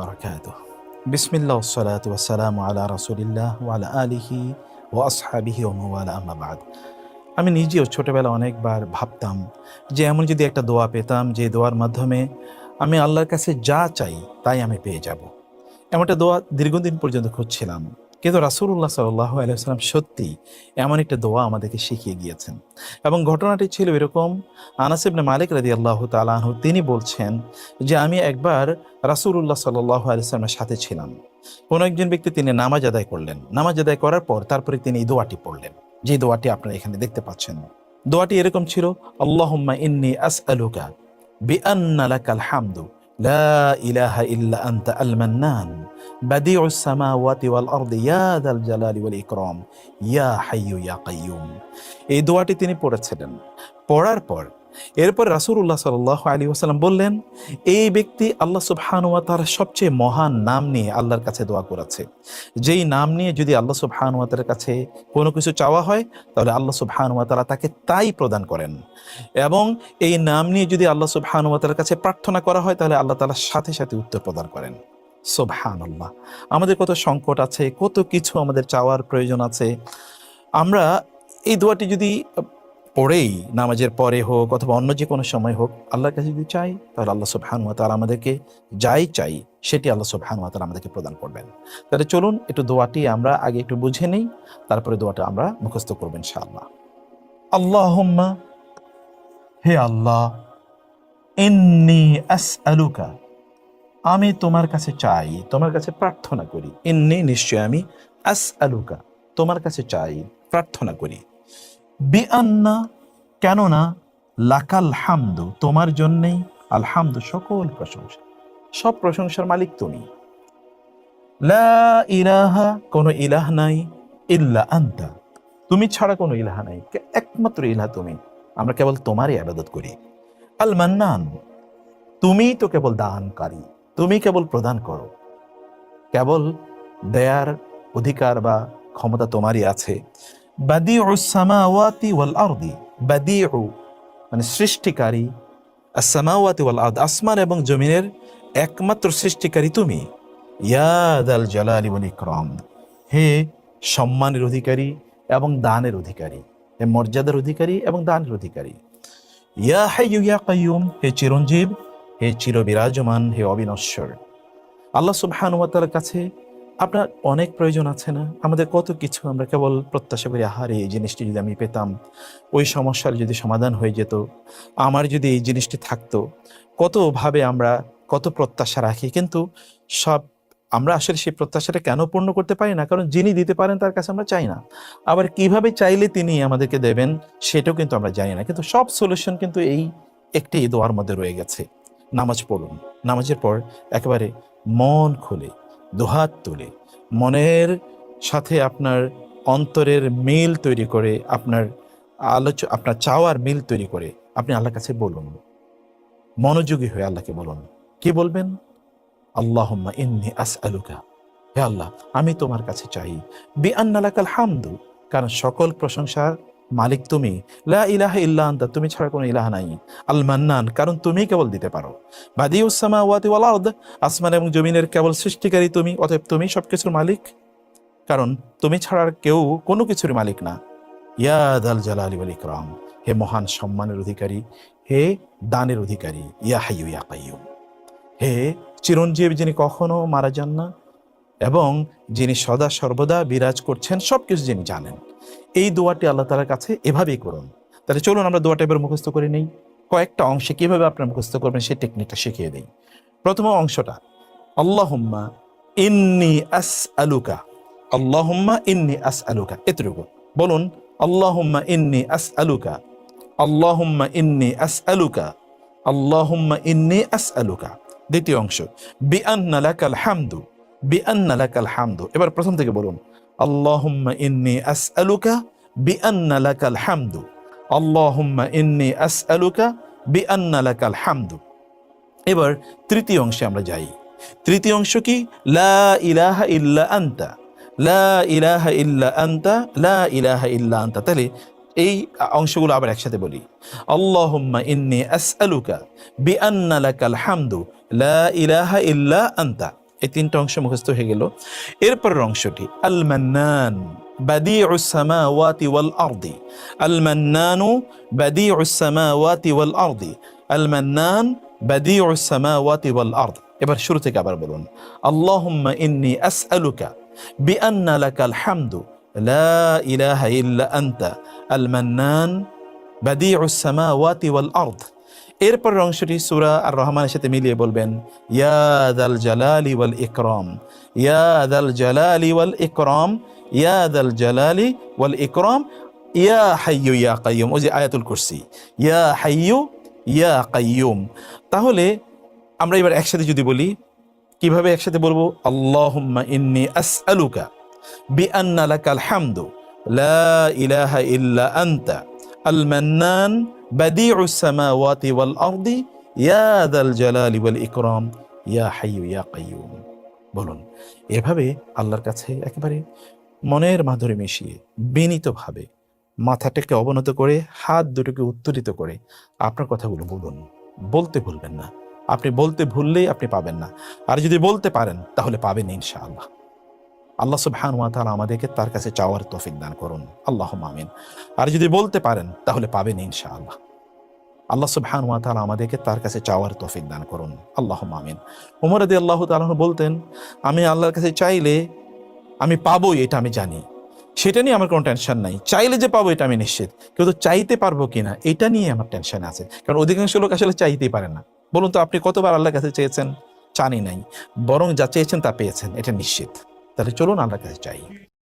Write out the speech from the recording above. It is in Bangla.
বারাকাতুহু। বিসমিল্লাহ ওয়াসসালাতু ওয়াসসালামু আলা রাসূলিল্লাহ ওয়া আলা আলিহি ওয়া আসহাবিহি ওয়া মাওয়ালা, আম্মা বা'দ। আমি নিজেও ছোটবেলা অনেকবার ভাবতাম যে এমন যদি একটা দোয়া পেতাম যে দোয়ার মাধ্যমে আমি আল্লাহর কাছে যা চাই তাই আমি পেয়ে যাব। এমনটা দোয়া দীর্ঘদিন পর্যন্ত খুঁজছিলাম, কিন্তু রাসূলুল্লাহ সাল্লাল্লাহু আলাইহি ওয়াসাল্লাম সত্যি এমন একটা দোয়া আমাদেরকে শিখিয়ে গিয়েছেন। এবং ঘটনাটি ছিল এরকম, আনাস ইবনে মালিক রাদিয়াল্লাহু তাআলা আনহু তিনি বলছেন যে আমি একবার রাসূলুল্লাহ সাল্লাল্লাহু আলাইহি ওয়াসাল্লামের সাথে ছিলাম। কোনো একজন ব্যক্তি তিনি নামাজ আদায় করলেন, নামাজ আদায় করার পর তারপরে তিনি এই দোয়াটি পড়লেন, যে দোয়াটি আপনারা এখানে দেখতে পাচ্ছেন। দোয়াটি এরকম ছিল, আল্লাহুম্মা ইন্নী আসআলুকা বিআন্না লাকাল হামদু লা ইলাহা ইল্লা আনতা আল মান্নান বাদিউস সামাওয়াতি ওয়াল আরদি ইয়া যাল জালালি ওয়াল ইকরাম ইয়া হাইয়্যু ইয়া কাইয়্যুম। এই দোয়াটি তিনি পড়েছিলেন। পড়ার পর এরপর রাসূলুল্লাহ সাল্লাল্লাহু আলাইহি ওয়াসাল্লাম বললেন, এই ব্যক্তি আল্লাহ সুবহানাহু ওয়া তাআলার সবচেয়ে মহান নাম নিয়ে আল্লাহর কাছে দোয়া করেছে। যেই নাম নিয়ে যদি আল্লাহ সুবহানাহু ওয়া তাআলার কাছে কোনো কিছু চাওয়া হয় তাহলে আল্লাহ সুবহানাহু ওয়া তাআলা তাকে তাই প্রদান করেন, এবং এই নাম নিয়ে যদি আল্লাহ সুবহানাহু ওয়া তাআলার কাছে প্রার্থনা করা হয় তাহলে আল্লাহ তাআলা সাথে সাথে উত্তর প্রদান করেন। সুবহানাল্লাহ। আমাদের কত সংকট আছে, কত কিছু আমাদের চাওয়ার প্রয়োজন আছে। আমরা এই দোয়াটি যদি পড়েই নামাজের পরে হোক অথবা অন্য যে কোনো সময় হোক আল্লাহর কাছে যদি চাই তাহলে আল্লাহ সুবহানাহু ওয়া তাআলা আমাদেরকে যাই চাই সেটি আল্লাহ সুবহানাহু ওয়া তাআলা আমাদেরকে প্রদান করবেন। তাহলে চলুন একটু দোয়াটি আমরা আগে একটু বুঝে নেই, তারপরে দোয়াটা আমরা মুখস্থ করব ইনশাআল্লাহ। আল্লাহুম্মা, হে আল্লাহ, ইন্নী আসআলুকা, আমি তোমার কাছে চাই, তোমার কাছে প্রার্থনা করি। ইন্নী, নিশ্চয় আমি, আসআলুকা, তোমার কাছে চাই, প্রার্থনা করি। বিআন্না, কেননা, লাকাল হামদু, তোমার জন্যেই, আল হামদু, সকল প্রশংসা, সব প্রশংসার মালিক তুমি। লা ইলাহা, কোনো ইলাহ নাই, ইল্লা আনতা, তুমি ছাড়া কোনো ইলাহ নাই, একমাত্র ইলাহ তুমি, আমরা কেবল তোমারই ইবাদত করি। আল মান্নান, তুমি তো কেবল দানকারী, তুমি কেবল প্রদান করো, কেবল দেয়ার অধিকার বা ক্ষমতা তোমারই আছে। বাদিউস সামাওয়াতি ওয়াল আরদি, বাদিউ মানে সৃষ্টিকারী, আস সামাওয়াতি ওয়াল আরদ, আসমান এবং জমিনের একমাত্র সৃষ্টিকারী তুমি। ইয়া যাল জালালি ওয়াল ইকরাম, হে সম্মানের অধিকারী এবং দানের অধিকারী, হে মর্যাদার অধিকারী এবং দানের অধিকারী। ইয়া হাইয়্যু ইয়া কাইয়্যুম, হে চিরঞ্জীব, হে চিরবিরাজমান, হে অবিনশ্বর। আল্লাহ সুবহানাহু ওয়া তাআলার কাছে আপনার অনেক প্রয়োজন আছে না? আমাদের কত কিছু আমরা কেবল প্রত্যাশা করি, আহারে এই জিনিসটি যদি আমি পেতাম, ওই সমস্যার যদি সমাধান হয়ে যেত, আমার যদি এই জিনিসটি থাকতো। কতভাবে আমরা কত প্রত্যাশা রাখি, কিন্তু সব আমরা আসলে সেই প্রত্যাশাটা কেন পূর্ণ করতে পারি না? কারণ যিনি দিতে পারেন তার কাছে আমরা চাই না। আবার কিভাবে চাইলে তিনি আমাদেরকে দেবেন সেটাও কিন্তু আমরা জানি না। কিন্তু সব সলিউশন কিন্তু এই একটি দোয়ার মধ্যে রয়ে গেছে। নামাজ পড়ুন, নামাজের পর একেবারে মন খুলে দুহাত তুলে মনের সাথে আপনার অন্তরের মিল তৈরি করে, আপনার আপনার চাওয়ার মিল তৈরি করে আপনি আল্লাহর কাছে বলুন, মনোযোগী হয়ে আল্লাহকে বলুন। কি বলবেন? আল্লাহুম্মা ইন্নী আসআলুকা, হে আল্লাহ, আমি তোমার কাছে চাই, বিআন্না লাকাল হামদু, কারণ সকল প্রশংসার মালিক তুমি। লা ইলাহা ইল্লা আনতা, তুমি ছাড়া কোনো ইলাহ নাই। আল মান্নান, কারণ তুমি কেবল দিতে পারো। বাদিউস সামাওয়াতি ওয়াল আরদ, আসমান এবং জমিনের কেবল সৃষ্টিকারী তুমি, অতএব তুমি সবকিছুর মালিক, কারণ তুমি ছাড়া আর কেউ কোনো কিছুর মালিক না। ইয়া যাল জালালি ওয়াল ইকরাম, হে মহান সম্মানের অধিকারী, হে দানের অধিকারী। ইয়া হাইয়্যু ইয়া কাইয়্যুম, হে চিরঞ্জীব, যিনি কখনো মারা যান না এবং যিনি সদা সর্বদা বিরাজ করছেন, সবকিছু যিনি জানেন। এই দোয়াটি আল্লাহ তাআলার কাছে এভাবেই করুন। তাহলে চলুন আমরা দোয়াটা এবার মুখস্থ করে নেই। কয়েকটা অংশে কিভাবে আপনারা মুখস্থ করবেন সেই টেকনিকটা শিখিয়ে দেই। প্রথম অংশটা, আল্লাহুম্মা ইন্নী আসআলুকা, আল্লাহুম্মা ইন্নী আসআলুকা, এতটুকু বলুন। আল্লাহুম্মা ইন্নী আসআলুকা, আল্লাহুম্মা ইন্নী আসআলুকা, আল্লাহুম্মা ইন্নী আসআলুকা। দ্বিতীয় অংশ, বিআন্না লাকাল হামদু, বিআন্না লাকাল হামদু। এবার প্রথম থেকে বলুন, আল্লাহুম্মা ইন্নী আসআলুকা বিআন্না লাকাল হামদু, আল্লাহুম্মা ইন্নী আসআলুকা বিআন্না লাকাল হামদু। এবার তৃতীয় অংশে আমরা যাই। তৃতীয় অংশ কি? লা ইলাহা ইল্লা আনতা, লা ইলাহা ইল্লা আনতা, লা ইলাহা ইল্লা আনতা। তাহলে এই অংশগুলো আবার একসাথে বলি। আল্লাহুম্মা ইন্নী আসআলুকা বিআন্না লাকাল হামদু লা ইলাহা ইল্লা আনতা। এই তিনটা অংশ মুখস্থ হয়ে গেল। এরপরের অংশটি আল মান্নান বাদিউস সামাওয়াতি ওয়াল আরদি, আল মান্নানু বাদিউস সামাওয়াতি ওয়াল আরদি, আল মান্নান বাদিউস সামাওয়াতি ওয়াল আরদ। এবার শুরু থেকে আবার বলুন, আল্লাহুম্মা ইন্নী আসআলুকা বিআন্না লাকাল হামদু লা ইলাহা ইল্লা আনতা আল মান্নান বাদিউস সামাওয়াতি ওয়াল আরদ। এরপরের অংশটি সূরা আর রহমানের সাথে মিলিয়ে বলবেন, ইয়া যাল জালালি ওয়াল ইকরাম, ইয়া যাল জালালি ওয়াল ইকরাম, ইয়া যাল জালালি ওয়াল ইকরাম, ইয়া হাইয়্যু ইয়া কাইয়্যুম। ওই যে আয়াতুল কুরসি, ইয়া হাইয়্যু ইয়া কাইয়্যুম। তাহলে আমরা এবার একসাথে যদি বলি, কিভাবে একসাথে বলবো? আল্লাহুম্মা ইন্নী আসআলুকা বিআন্না লাকাল হামদু লা ইলাহা ইল্লা আনতা আল মান্নান বাদিউস সামাওয়াতি ওয়াল আরদি ইয়া যাল জালালি ওয়াল ইকরাম ইয়া হাইয়্যু ইয়া কাইয়্যুম। বলুন এভাবে আল্লাহর কাছে একেবারে মনের মাধুরী মিশিয়ে বিনীতভাবে মাথাটাকে অবনত করে হাত দুটোকে উত্তোলিত করে আপনার কথাগুলো বলুন। বলতে ভুলবেন না। আপনি বলতে ভুললেই আপনি পাবেন না, আর যদি বলতে পারেন তাহলে পাবেন ইনশাআল্লাহ। আল্লাহ সুবহানাহু ওয়া তাআলা আমাদেরকে তার কাছে চাওয়ার তৌফিক দান করুন, আল্লাহুম্মা আমিন। আর যদি বলতে পারেন তাহলে পাবেন ইনশাআল্লাহ। আল্লাহ সুবহানাহু ওয়া তাআলা আমাদেরকে তার কাছে চাওয়ার তৌফিক দান করুন, আল্লাহুম্মা আমিন। ওমর রাদিয়াল্লাহু তাআলা বলতেন, আমি আল্লাহর কাছে চাইলে আমি পাবোই, এটা আমি জানি, সেটা নিয়ে আমার কোনো টেনশন নাই। চাইলে যে পাবো এটা আমি নিশ্চিত, কিন্তু চাইতে পারবো কিনা এটা নিয়ে আমার টেনশন আছে। কারণ অধিকাংশ লোক আসলে চাইতেই পারে না। বলুন তো আপনি কতবার আল্লাহর কাছে চেয়েছেন? চানি নাই, বরং যা চেয়েছেন তা পেয়েছেন, এটা নিশ্চিত। তাহলে চলুন আল্লাহর কাছে চাই।